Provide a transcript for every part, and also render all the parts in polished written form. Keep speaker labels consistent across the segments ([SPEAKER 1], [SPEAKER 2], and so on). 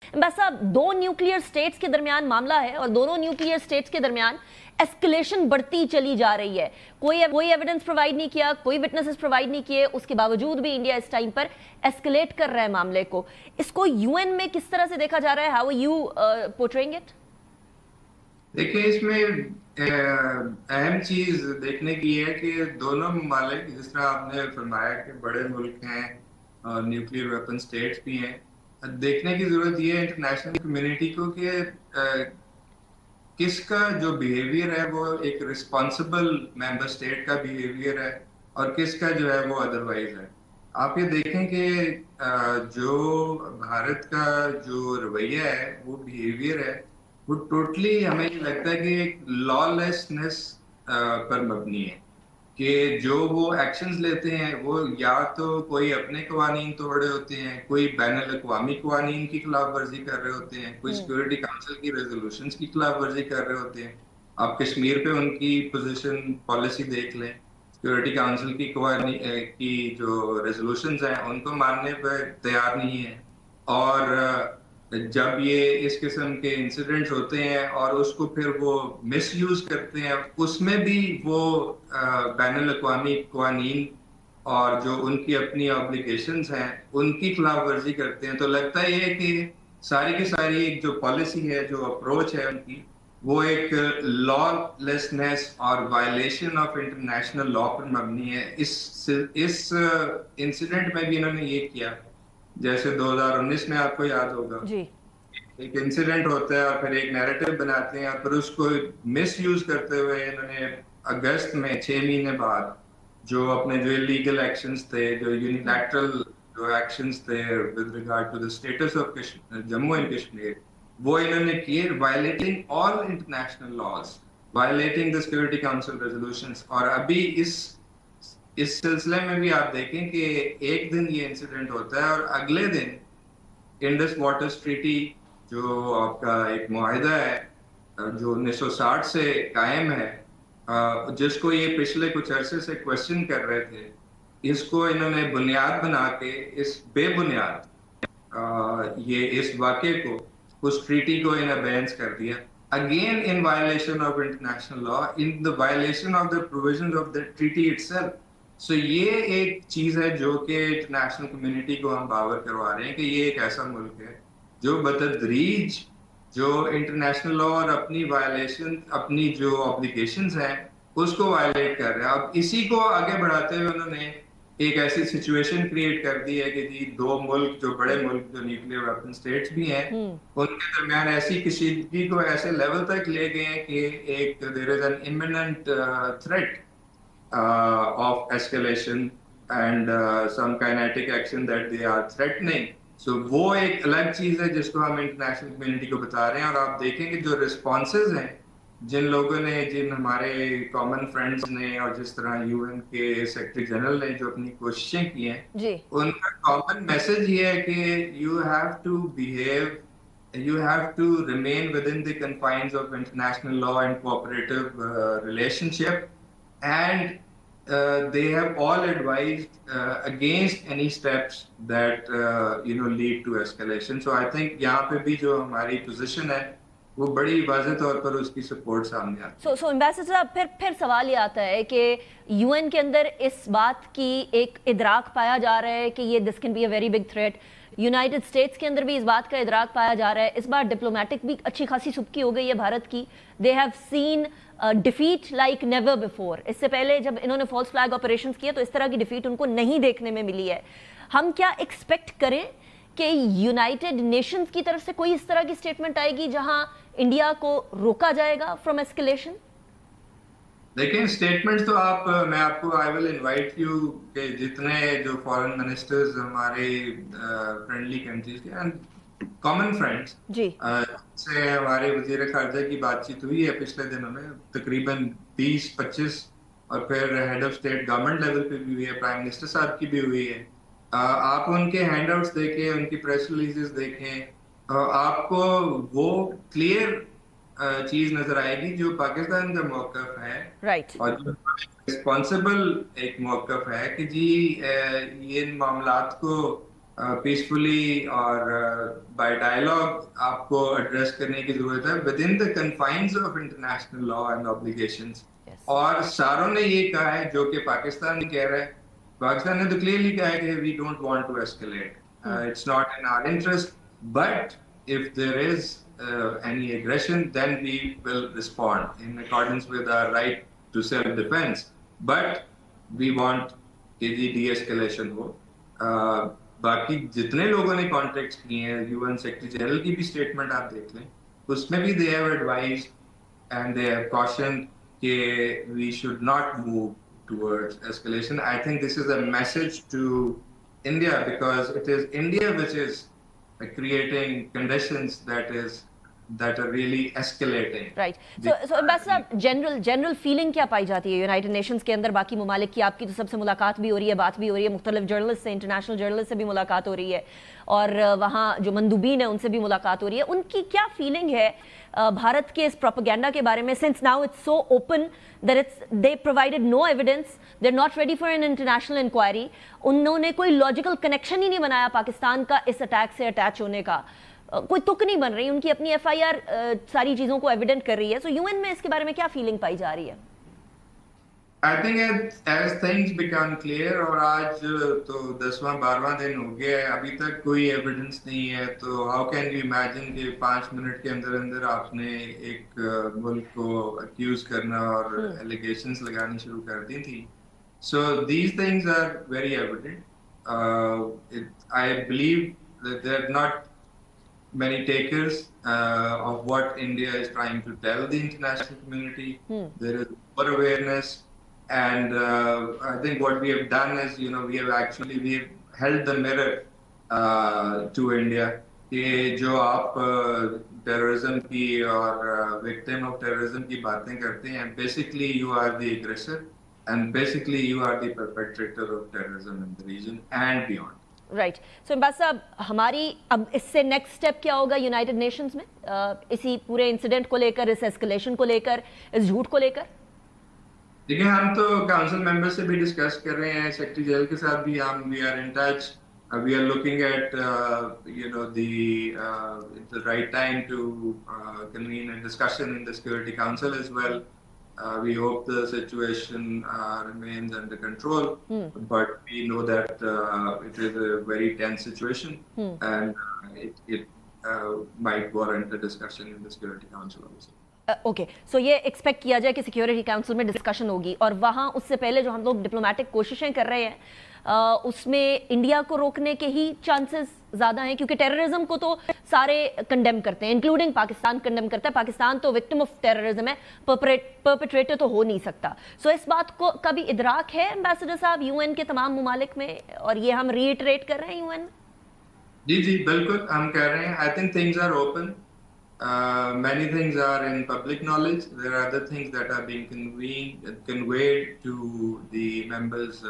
[SPEAKER 1] बस साहब, दो न्यूक्लियर स्टेट्स के दरमियान मामला है और दोनों न्यूक्लियर स्टेट्स के दरमियान एस्केलेशन बढ़ती चली जा रही है। कोई एविडेंस प्रोवाइड नहीं किया, कोई विटनेसेस प्रोवाइड नहीं किए, उसके बावजूद भी इंडिया इस टाइम पर एस्केलेट कर रहा है मामले को। इसको यूएन में किस तरह से देखा जा रहा है? How are you portraying it?
[SPEAKER 2] देखिए, इसमें अहम चीज देखने की है कि दोनों ममालिक, जिस तरह आपने फरमाया कि बड़े मुल्क हैं और न्यूक्लियर वेपन स्टेट्स भी हैं, देखने की जरूरत ये है इंटरनेशनल कम्युनिटी को कि किसका जो बिहेवियर है वो एक रिस्पॉन्सिबल मेंबर स्टेट का बिहेवियर है और किसका जो है वो अदरवाइज है। आप ये देखें कि जो भारत का जो रवैया है, वो बिहेवियर है, वो टोटली हमें ये लगता है कि एक लॉलेसनेस पर मबनी है। कि जो वो एक्शंस लेते हैं वो या तो कोई अपने कवानीन तोड़ रहे होते हैं, कोई बैनुल अक़वामी कवानीन की खिलाफ वर्जी कर रहे होते हैं, कोई सिक्योरिटी काउंसिल की रेजोल्यूशंस की खिलाफ वर्जी कर रहे होते हैं। आप कश्मीर पे उनकी पोजीशन पॉलिसी देख लें, सिक्योरिटी काउंसिल की की जो रेजोल्यूशंस हैं उनको मानने पर तैयार नहीं है। और जब ये इस किस्म के इंसिडेंट्स होते हैं और उसको फिर वो मिस यूज करते हैं, उसमें भी वो बैनुल अक़वामी क़वानीन और जो उनकी अपनी ऑब्लिगेशंस हैं उनकी खिलाफ वर्जी करते हैं। तो लगता है ये कि सारी की सारी एक जो पॉलिसी है, जो अप्रोच है उनकी, वो एक लॉलेसनेस और वायलेशन ऑफ इंटरनेशनल लॉ पर मबनी है। इस इंसिडेंट में भी इन्होंने ये किया। जैसे 2019 में आपको याद होगा,
[SPEAKER 1] जी।
[SPEAKER 2] एक इंसिडेंट होता है और फिर एक नैरेटिव बनाते हैं और फिर उसको मिस यूज करते हुए इन्होंने अगस्त में 6 महीने बाद जो अपने जो इलीगल एक्शंस थे, जो यूनिलैटरल जो एक्शंस थे with regard to the status of Jammu and Kashmir, वो इन्होंने किए violating all international laws, violating the security council resolutions. और अभी इस सिलसिले में भी आप देखें कि एक दिन ये इंसिडेंट होता है और अगले दिन इंडस वाटर्स ट्रीटी, जो आपका एक मुआहिदा है जो 1960 से कायम है, जिसको ये पिछले कुछ अरसे से क्वेश्चन कर रहे थे, इसको इन्होंने बुनियाद बना के इस बेबुनियाद ये इस वाक़े को, उस ट्रीटी को इन अबेंस कर दिया, again in violation of international law, in the violation of the provisions of the treaty itself. So ये एक चीज है जो कि इंटरनेशनल कम्युनिटी को हम बावर करवा रहे हैं कि ये एक ऐसा मुल्क है जो बतदरीज जो इंटरनेशनल लॉ और अपनी वायलेशन, अपनी जो ऑब्लिगेशंस हैं, उसको वायलेट कर रहा है। अब इसी को आगे बढ़ाते हुए उन्होंने एक ऐसी सिचुएशन क्रिएट कर दी है कि जी दो मुल्क, जो बड़े मुल्क, जो न्यूक्लियर वेपन स्टेट्स भी हैं, उनके दरमियान ऐसी कशीदगी को ऐसे लेवल तक ले गए हैं कि एक there is an imminent threat of escalation and some kinetic action that they are threatening. So वो एक अलग चीज है जिसको हम इंटरनेशनल कम्युनिटी को बता रहे हैं। और आप देखेंगे जो रिस्पॉन्सेज हैं, जिन लोगों ने, जिन हमारे कॉमन फ्रेंड्स ने और जिस तरह यूएन के सेक्रेटरी जनरल ने जो अपनी कोशिशें की हैं, उनका कॉमन मैसेज ये है कि you have to behave, you have to remain within the confines of international law and cooperative relationship, and they have all advised against any steps that lead to escalation. So I think यहाँ पे भी जो हमारी position है वो बड़ी वाज़ेह तौर पर उसकी सपोर्ट सामने आती है।
[SPEAKER 1] सो एम्बेसडर साहब, फिर सवाल ये आता है कि यूएन के अंदर इस बात की एक इदराक पाया जा रहा है कि ये this can be a very big threat. United states के अंदर भी इस बात का इदराक पाया जा रहा है। इस बार डिप्लोमेटिक भी अच्छी खासी सुबकी हो गई है भारत की। They have seen defeat like never before. इससे पहले जब इन्होंने फॉल्स फ्लैग ऑपरेशंस किए तो इस तरह की डिफीट उनको नहीं देखने में मिली है। हम क्या एक्सपेक्ट करें कि यूनाइटेड नेशंस की तरफ से कोई इस तरह की स्टेटमेंट आएगी जहां इंडिया को रोका जाएगा फ्रॉम एस्केलेशन?
[SPEAKER 2] देखिए, स्टेटमेंट तो मैं आपको आई विल इनवाइट यू के जितने जो फॉरेन मिनिस्टर्स हमारे फ्रेंडली कंट्रीज के एंड कॉमन फ्रेंड्स
[SPEAKER 1] जी
[SPEAKER 2] से हमारे वजीर खारजा की बातचीत हुई है पिछले दिनों में, तकरीबन 20-25, और फिर head of state government level पे भी हुई है, प्राइम मिनिस्टर साहब की भी हुई है। आप उनके हैंडआउट्स देखें, उनकी प्रेस रिलीजेस देखें, आपको वो क्लियर चीज नजर आएगी जो पाकिस्तान का मौकफ है,
[SPEAKER 1] राइट,
[SPEAKER 2] और जो रिस्पॉन्सिबल एक मौकफ है कि जी इन मामलात को पीसफुली और बाय डायलॉग आपको एड्रेस करने की जरूरत है with in the confines of international law and obligations. और सारों ने ये कहा है, जो कि पाकिस्तान कह रहा है, पाकिस्तान ने तो क्लियरली कहा है कि we don't want to escalate, it's not in our interest, but if there is any aggression, then we will respond in accordance with our right to self-defense. But we want कि de-escalation हो। बाकी जितने लोगों ने contact किए हैं, UN secretary general की भी स्टेटमेंट आप देख लें, उसमें भी they have advised and they have cautioned कि we should not move towards escalation. I think this is a message to India, because it is India which is creating conditions that are really escalating.
[SPEAKER 1] Right. So Ambassador, general feeling क्या पाई जाती है United Nations के अंदर बाकी ममालिक की? आपकी तो सबसे मुलाकात भी हो रही है, बात भी हो रही है, मुख्तलिफ जर्नलिस्ट से, इंटरनेशनल जर्नलिस्ट से भी मुलाकात हो रही है, और वहाँ जो मंदूबीन है उनसे भी मुलाकात हो रही है। उनकी क्या फीलिंग है भारत के इस प्रोपेगेंडा के बारे में, since now it's so open that it's they provided no evidence, they are not ready for an international inquiry, उन्होंने कोई लॉजिकल कनेक्शन ही नहीं बनाया पाकिस्तान का इस अटैक से अटैच होने का, कोई तुक नहीं बन रही, उनकी अपनी एफआईआर सारी चीजों को एविडेंट कर रही है। सो यूएन में इसके बारे में क्या फीलिंग पाई जा रही है?
[SPEAKER 2] I think as things become clear, और आज तो 10वां 12वां दिन हो गया है, अभी तक कोई एविडेंस नहीं है, तो हाउ कैन यू इमेजिन कि 5 मिनट के अंदर अंदर आपने एक मुल्क को अक्यूज करना और एलिगेशंस लगानी शुरू कर दी थी। So these things are very evident. I believe that they are not many takers of what India is trying to tell the international community. There is more awareness, and I think what we have done is, we have held the mirror to India कि जो आप terrorism की और victim of terrorism की बातें करते हैं, basically you are the aggressor, and basically you are the perpetrator of terrorism in the region and beyond.
[SPEAKER 1] Right. So Abbas sahab, हमारी अब इससे नेक्स्ट स्टेप क्या होगा यूनाइटेड नेशंस में, इसी पूरे इंसिडेंट को लेकर, इस एस्केलेशन को लेकर, इस झूठ को लेकर?
[SPEAKER 2] देखिए, हम तो काउंसिल मेंबर से भी डिस्कस कर रहे हैं, सेक्रेटरी जनरल के साथ भी we are in touch, we are looking at the right time to convene a discussion in the security council as well. We hope the situation remains under control, but we know that it is a very tense situation, and it might warrant a discussion in the Security Council also.
[SPEAKER 1] Okay, so ये expect किया जाए कि security council में discussion होगी, और वहाँ उससे पहले जो हम लोग डिप्लोमेटिक कोशिशें कर रहे हैं उसमें इंडिया को रोकने के ही चांसेस ज्यादा हैं, क्योंकि टेररिज्म को तो सारे कंडेम करते हैं, इंक्लूडिंग पाकिस्तान कंडेम करता है। पाकिस्तान तो विक्टिम ऑफ टेररिज्म है, परपेट्रेटर तो हो नहीं सकता। सो इस बात को का भी इदराक है एम्बेसडर साहब यूएन के तमाम ममालिक में, और ये हम रीइटरेट कर रहे हैं यूएन?
[SPEAKER 2] जी जी बिल्कुल हम कह रहे हैं। I think things are open, many things are in public knowledge. There are other things that are being conveyed to the members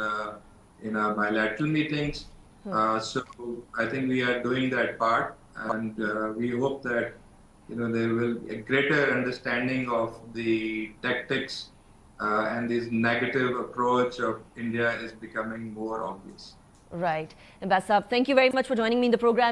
[SPEAKER 2] in our bilateral meetings. So I think we are doing that part, and we hope that there will be a greater understanding of the tactics, and this negative approach of India is becoming more obvious.
[SPEAKER 1] Right. Ambassador, thank you very much for joining me in the program.